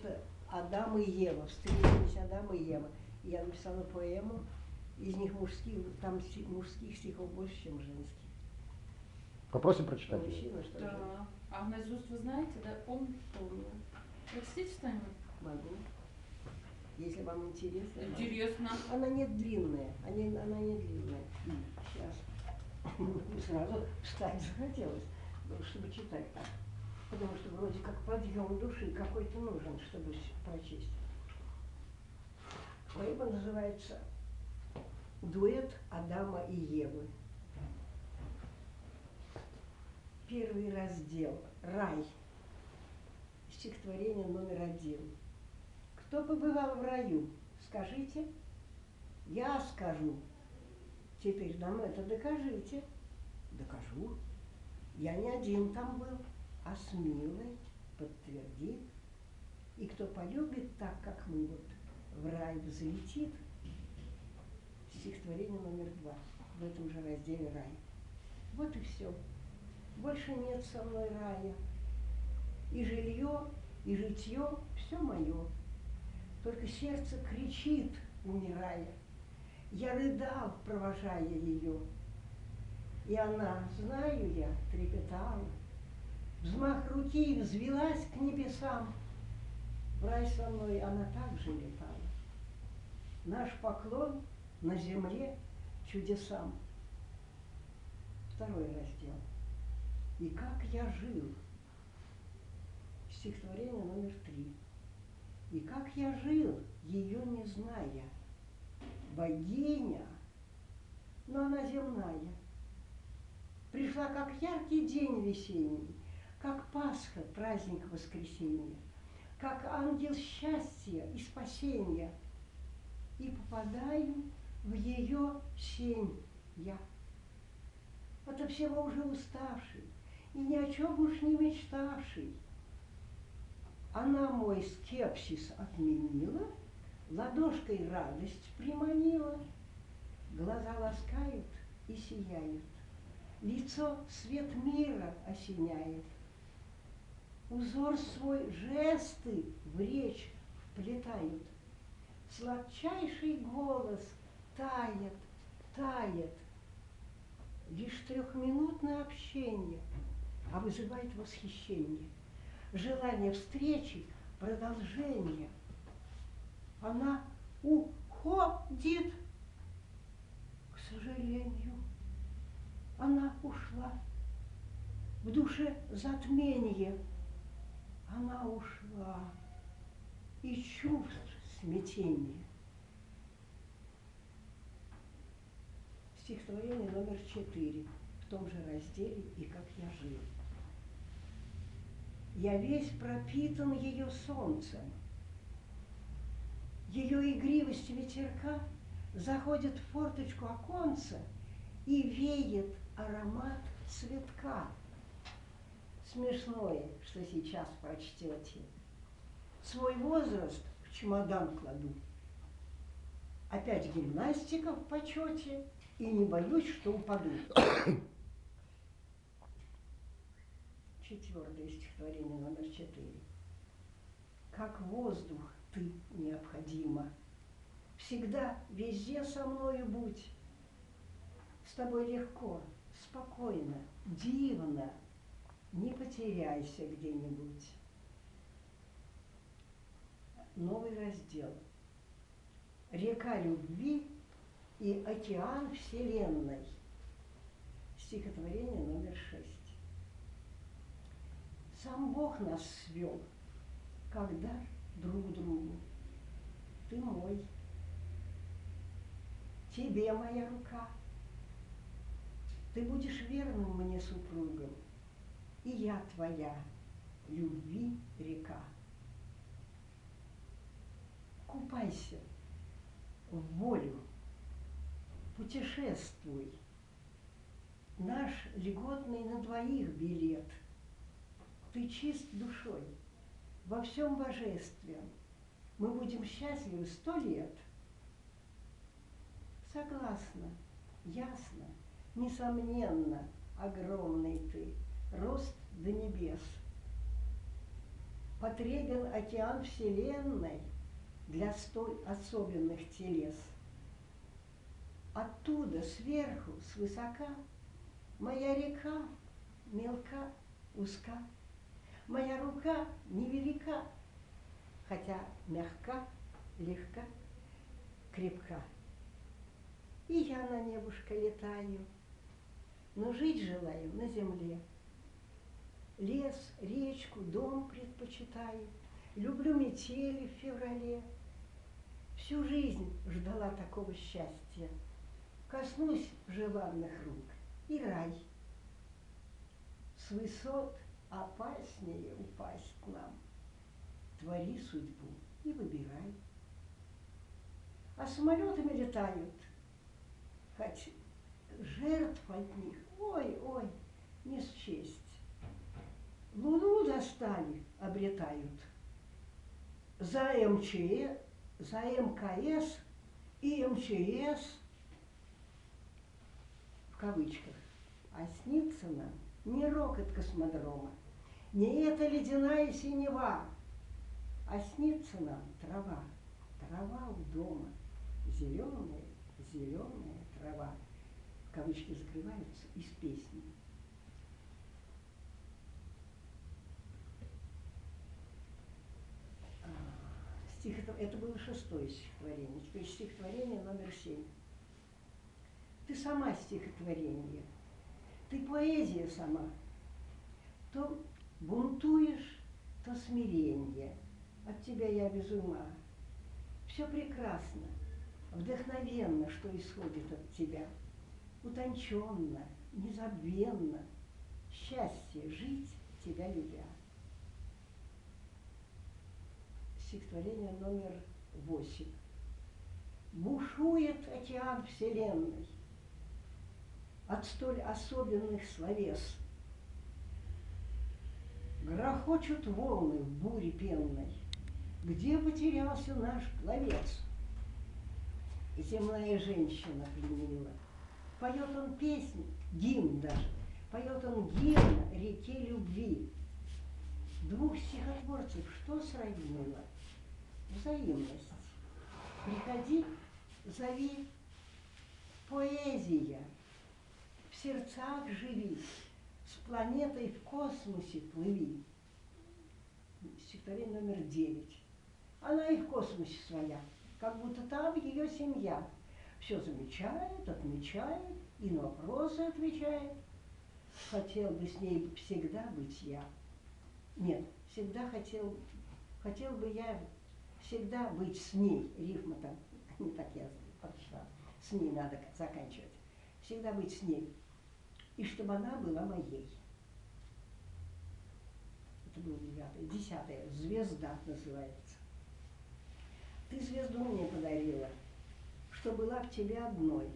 что Адам и Ева, встретились Адам и Ева. И я написала поэму, из них мужских, там мужских стихов больше, чем женских. Попросим прочитать ее. Мужчина, что Да. женщина. А наизусть вы знаете, да? Помню. Прочтите что-нибудь? Могу. Если вам интересно. Интересно. Она не длинная. Она не длинная. Сейчас. Сразу встать захотелось, чтобы читать так. Потому что вроде как подъем души какой-то нужен, чтобы прочесть. Поэма называется «Дуэт Адама и Евы». Первый раздел «Рай». Стихотворение номер 1. Кто побывал в раю? Скажите. Я скажу. Теперь нам это докажите. Докажу. Я не один там был, а с милой подтвердит. И кто полюбит так, как мы, вот в рай взлетит. Стихотворение номер 2. В этом же разделе «Рай». Вот и все. Больше нет со мной рая. И жилье, и житье – все мое. Только сердце кричит, умирая. Я рыдал, провожая ее. И она, знаю я, трепетала. Взмах руки взвилась к небесам. В рай со мной она также летала. Наш поклон на земле чудесам. Второй раздел. И как я жил. Стихотворение номер 3. И как я жил, ее не зная. Богиня, но она земная. Пришла, как яркий день весенний, как Пасха, праздник воскресенья, как ангел счастья и спасения. И попадаю в ее сень я. Ото всего уже уставший и ни о чем уж не мечтавший. Она мой скепсис отменила, ладошкой радость приманила. Глаза ласкают и сияют, лицо свет мира осеняет. Узор свой жесты в речь вплетают. Сладчайший голос тает, тает. Лишь трехминутное общение, а вызывает восхищение. Желание встречи, продолжения. Она уходит. К сожалению, она ушла. В душе затмение. Она ушла. И чувств смятение. Стихотворение номер 4 в том же разделе «И как я жил». Я весь пропитан ее солнцем. Ее игривость ветерка заходит в форточку оконца и веет аромат цветка. Смешное, что сейчас прочтете. Свой возраст в чемодан кладу. Опять гимнастика в почете, и не боюсь, что упаду. Четвертое стихотворение номер 4. Как воздух ты необходима. Всегда, везде со мною будь. С тобой легко, спокойно, дивно. Не потеряйся где-нибудь. Новый раздел. Река любви и океан вселенной. Стихотворение номер 6. Сам Бог нас свел, как дар друг другу. Ты мой, тебе моя рука. Ты будешь верным мне супругом, и я твоя, любви река. Купайся в волю, путешествуй. Наш льготный на двоих билет. Ты чист душой, во всем божествен. Мы будем счастливы 100 лет. Согласна, ясно, несомненно, огромный ты, рост до небес. Потребен океан вселенной для столь особенных телес. Оттуда, сверху, свысока, моя река мелка, узка, моя рука невелика, хотя мягка, легка, крепка. И я на небушко летаю, но жить желаю на земле. Лес, речку, дом предпочитаю, люблю метели в феврале. Всю жизнь ждала такого счастья, коснусь желанных рук и рай. С высот опаснее упасть нам, твори судьбу и выбирай. А самолетами летают, хоть жертв от них, ой-ой, не счесть. Луну достали, обретают. За МЧС, за МКС и МЧС, в кавычках, а снится нам не рокот космодрома, не эта ледяная синева, а снится нам трава, трава у дома, зеленая, зеленая трава. Кавычки закрываются из песни. Это было 6-е стихотворение. Теперь стихотворение номер 7. Ты сама стихотворение, ты поэзия сама. То бунтуешь, то смирение. От тебя я без ума. Все прекрасно, вдохновенно, что исходит от тебя. Утонченно, незабвенно, счастье жить, тебя любя. Стихотворение номер 8. Бушует океан вселенной от столь особенных словес. Грохочут волны в буре пенной, где потерялся наш пловец. Земная женщина пленила. Поет он песнь, гимн даже, поет он гимн реке любви. Двух стихотворцев что сравнило? Взаимность. Приходи, зови, поэзия. В сердцах живи, с планетой в космосе плыви. Стихотворение номер 9. Она и в космосе своя, как будто там ее семья. Все замечает, отмечает и на вопросы отвечает. Хотел бы с ней всегда быть я. Нет, всегда хотел бы я всегда быть с ней. Рифма там, не так я прочла. С ней надо заканчивать. Всегда быть с ней. И чтобы она была моей. Это было 9-е. 10-е. Звезда называется. Ты звезду мне подарила, что была в тебе одной,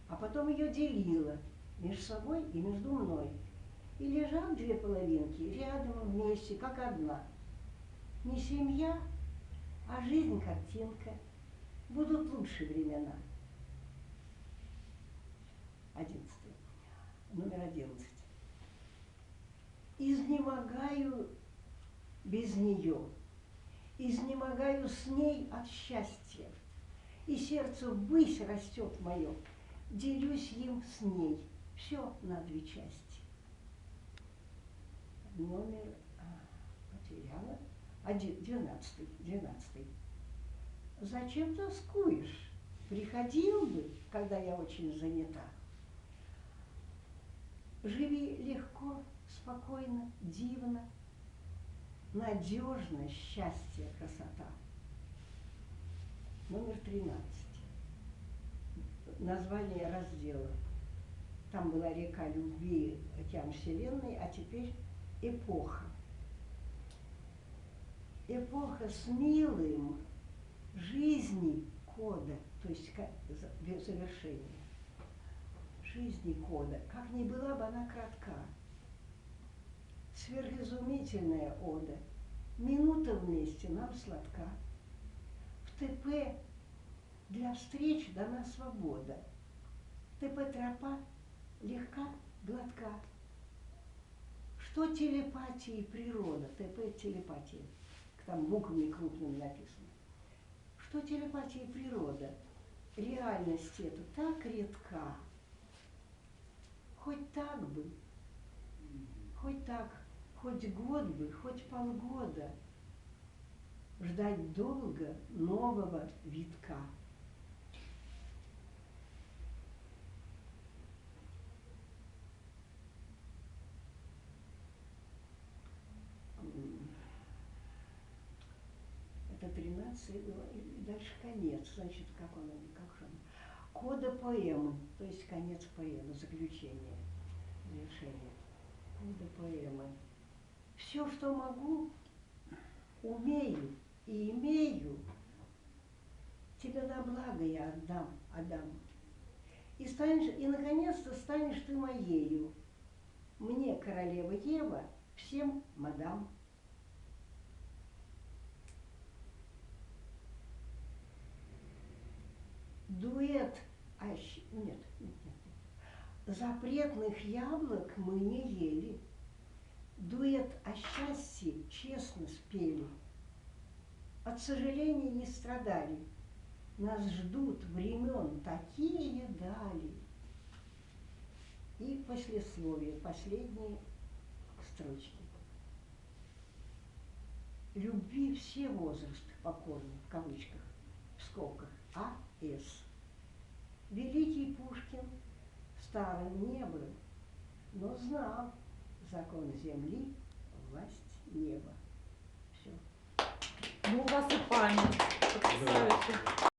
а потом ее делила между собой и между мной. И лежат две половинки рядом вместе, как одна. Не семья, а жизнь картинка. Будут лучше времена. 11. Номер 11. Изнемогаю без нее, изнемогаю с ней от счастья, и сердце ввысь растет мое, делюсь им с ней, все на 2 части. Номер, потеряла, 12. Зачем тоскуешь? Приходил бы, когда я очень занята. Живи легко, спокойно, дивно, надежно, счастье, красота. Номер 13. Название раздела. Там была река любви, океан вселенной, а теперь эпоха. Эпоха с милым жизни кода, то есть завершение. Жизни кода, как ни была бы она кратка. Сверхизумительная ода, минута вместе нам сладка. В ТП для встреч дана свобода. ТП тропа легка, гладка. Что телепатия и природа? ТП телепатия. Там буквами крупными написано. Что телепатия и природа? Реальность эта так редка. Хоть так бы, хоть так, хоть год бы, хоть полгода ждать долго нового витка. Это 13, и дальше конец. Значит, как же он? Кода поэмы, то есть конец поэмы, заключение, завершение. Кода поэмы. Все, что могу, умею и имею, тебе на благо я отдам. И наконец-то станешь ты моею. Мне, королева Ева, всем мадам. Дуэт, нет. Запретных яблок мы не ели. Дуэт о счастье честно спели. От сожалений не страдали. Нас ждут времен такие дали. И послесловие, последние строчки. Любви все возрасты покорны, в кавычках, в скобках, А.С. Великий Пушкин старым не был, но знал закон земли, власть неба. Все. Ну, у вас и память потрясающая.